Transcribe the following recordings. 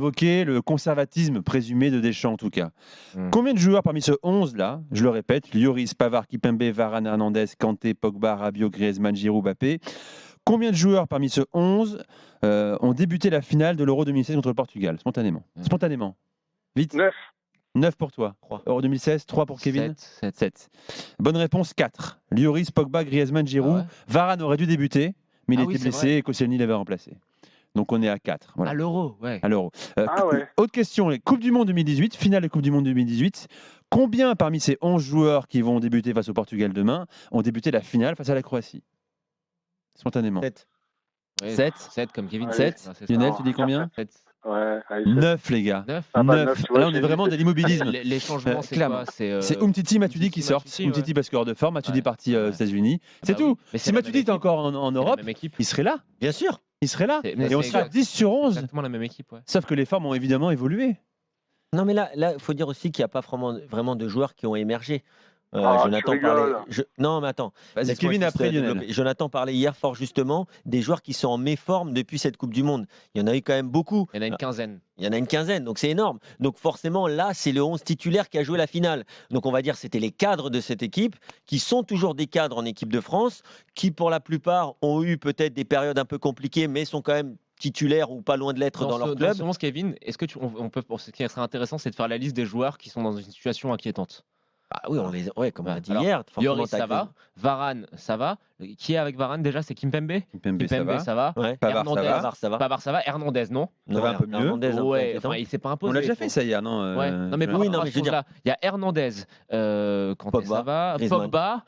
évoqué le conservatisme présumé de Deschamps en tout cas. Mm. Combien de joueurs parmi ce 11-là, je le répète, Lloris, Pavard, Kimpembe, Varane, Hernandez, Kanté, Pogba, Rabiot, Griezmann, Giroud, Mbappé, combien de joueurs parmi ce 11 ont débuté la finale de l'Euro 2016 contre le Portugal, spontanément? Spontanément. Vite. 9. 9 pour toi. 3. Euro 2016, 3 pour Kevin. 7. 7. Bonne réponse, 4. Lloris, Pogba, Griezmann, Giroud. Ah ouais. Varane aurait dû débuter, mais il Ah était oui, c'est blessé vrai. et Koscielny l'avait remplacé. Donc on est à 4. Voilà. À l'Euro, ouais. À l'Euro. Ah ouais. Autre question, les Coupe du Monde 2018, finale de Coupe du Monde 2018. Combien parmi ces 11 joueurs qui vont débuter face au Portugal demain ont débuté la finale face à la Croatie? Spontanément. 7. Ouais, 7. 7 comme Kevin. Ouais. 7. Non, c'est ça. Lionel, tu dis combien? 7. Ouais, allez, 9 les gars. 9. Ah bah, 9. 9, tu vois, Là on est j'ai vraiment dit- dans l'immobilisme. Les changements, c'est Clam. quoi? C'est Umtiti, Matuidi qui sortent. Matuidi, ouais. Umtiti parce que hors de forme, Matuidi Ouais. parti aux Ouais. États-Unis. C'est Bah tout. oui. Mais c'est Si la Matuidi même était équipe. encore en C'est la Europe, même équipe. il serait là. Bien sûr. Il serait là. Mais Et on c'est serait à exact- 10 sur 11. Exactement la même équipe, ouais. Sauf que les formes ont évidemment évolué. Non, mais là, il faut dire aussi qu'il n'y a pas vraiment de joueurs qui ont émergé. Ah, Jonathan tu parlait. rigoles. Non, mais attends. Vas-y, Laisse-moi Kevin juste, après développer. Lionel. Jonathan parlait hier fort justement des joueurs qui sont en méforme depuis cette Coupe du Monde. Il y en a eu quand même beaucoup. Il y en a une quinzaine. Il y en a une quinzaine, donc c'est énorme. Donc forcément, là, c'est le 11 titulaire qui a joué la finale. Donc on va dire que c'était les cadres de cette équipe, qui sont toujours des cadres en équipe de France, qui pour la plupart ont eu peut-être des périodes un peu compliquées, mais sont quand même titulaires ou pas loin de l'être dans leur club. Dans ce moment, Kevin, est-ce que on peut, ce qui serait intéressant, c'est de faire la liste des joueurs qui sont dans une situation inquiétante. Ah oui, comme on a dit Alors, hier. forcément, Lloris, t'as ça que- va. Varane, ça va. Qui est avec Varane déjà? C'est Kimpembe. Kimpembe, ça va. ça va. Ouais. Pavard, ça Hernandez, va. Pavard, ça va. Pavard, ça va. Hernandez, non? Non, va un peu mieux. Hernandez, un peu Ouais, inquiétant. enfin, il s'est pas imposé. On l'a déjà fait faut- ça hier, non Ouais. Non mais je- par Oui, rapport non, à mais ce je veux dire- là, il y a Hernandez, Kanté, Pogba, ça va, Griezmann. Pogba,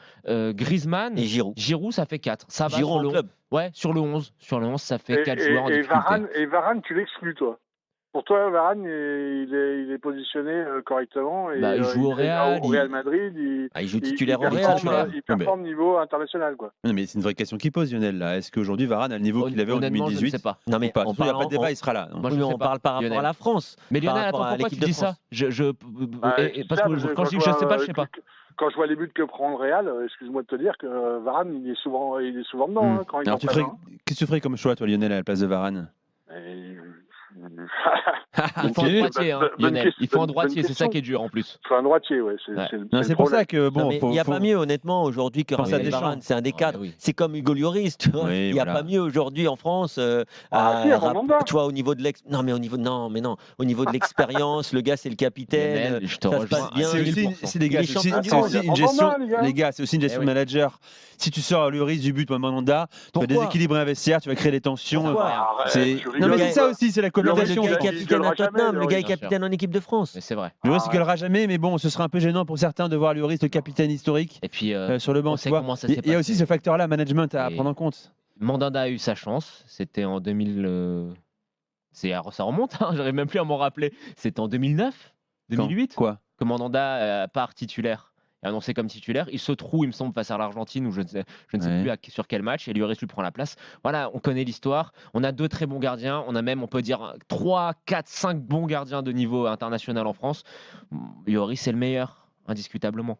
Griezmann, Et Giroud. Giroud, ça fait 4. Ça va Giroud sur en le club. Ouais, sur le 11, ça fait 4 joueurs en et difficulté. Varane, tu l'exclus, toi. Pour toi, Varane, il est positionné correctement. Et, Bah, il joue au Real, Au Real Madrid, Il joue titulaire au il Real. performe, quoi. il performe au niveau international, quoi. Non, mais c'est une vraie question qui pose, Lionel. Là. Est-ce qu'aujourd'hui, Varane a le niveau qu'il avait en Honnêtement, je ne 2018 sais pas. Non, mais ou pas? on Il n'y a parle pas de débat, en- il sera là. Moi, Oui, je mais sais on pas, parle par rapport Lionel. à la France. Mais par Lionel, rapport attends, à pourquoi tu l'équipe de dis ça? France. Bah, Parce que quand je dis je sais pas, je sais pas. Quand je vois les buts que prend le Real, excuse-moi de te dire que Varane, il est souvent dedans. Hmm. Hein, quand il Alors, en prend un. qu'est-ce que tu ferais comme choix, toi, Lionel, à la place de Varane? Et- Il faut un Ok. droitier, hein, Bonne Lionel. question, Il faut un bonne droitier, c'est ça question. qui est dur en plus. C'est un droitier, ouais. Ouais. Non, c'est pour ça que, Non, bon, mais il n'y a pas mieux, honnêtement, aujourd'hui que Pense à Raphaël Deschamps. Varane. C'est un des Ah, cadres. mais oui. C'est comme Hugo Lloris, tu vois. Oui, Il n'y a voilà. pas mieux aujourd'hui en France. Ah, si, avant Mandanda. Tu vois, au niveau de non, mais au niveau au niveau de l'expérience, le gars, c'est le capitaine. Lionel, je te ça se rejoins passe à bien. C'est aussi, 1000%. c'est, les gars, Il est c'est aussi, champion du c'est monde. aussi une En gestion, Mandanda, les gars, c'est aussi une gestion Eh de oui. manager. Si tu sors le risque du but pendant Mandanda, tu vas Pourquoi déséquilibrer un vestiaire, tu vas créer des tensions. Pourquoi Arrête, C'est- tu Non, rigoles, mais c'est quoi. ça aussi, c'est la Le communication. gars est il capitaine gueulera à Tottenham, jamais, le gars est bien sûr. capitaine en équipe de France. Mais c'est vrai. Lloris, il Ah, gueulera jamais, mais bon, ce sera un peu gênant pour certains de voir Lloris, le capitaine historique, Et puis, sur le banc. on Tu sait vois. comment ça Il s'est y a aussi passé. ce facteur-là, management, à Et- prendre en compte. Mandanda a eu sa chance. C'était en 2000. Ça remonte, hein, j'arrive même plus à m'en rappeler. C'était en 2009, 2008. Quoi? Que Mandanda part titulaire. Est annoncé comme titulaire. Il se trouve, il me semble, face à l'Argentine, ou je ne sais Ouais. plus sur quel match, et Lloris lui prend la place. Voilà, on connaît l'histoire. On a 2 très bons gardiens. On a même, on peut dire, 3, 4, 5 bons gardiens de niveau international en France. Lloris, c'est le meilleur, indiscutablement.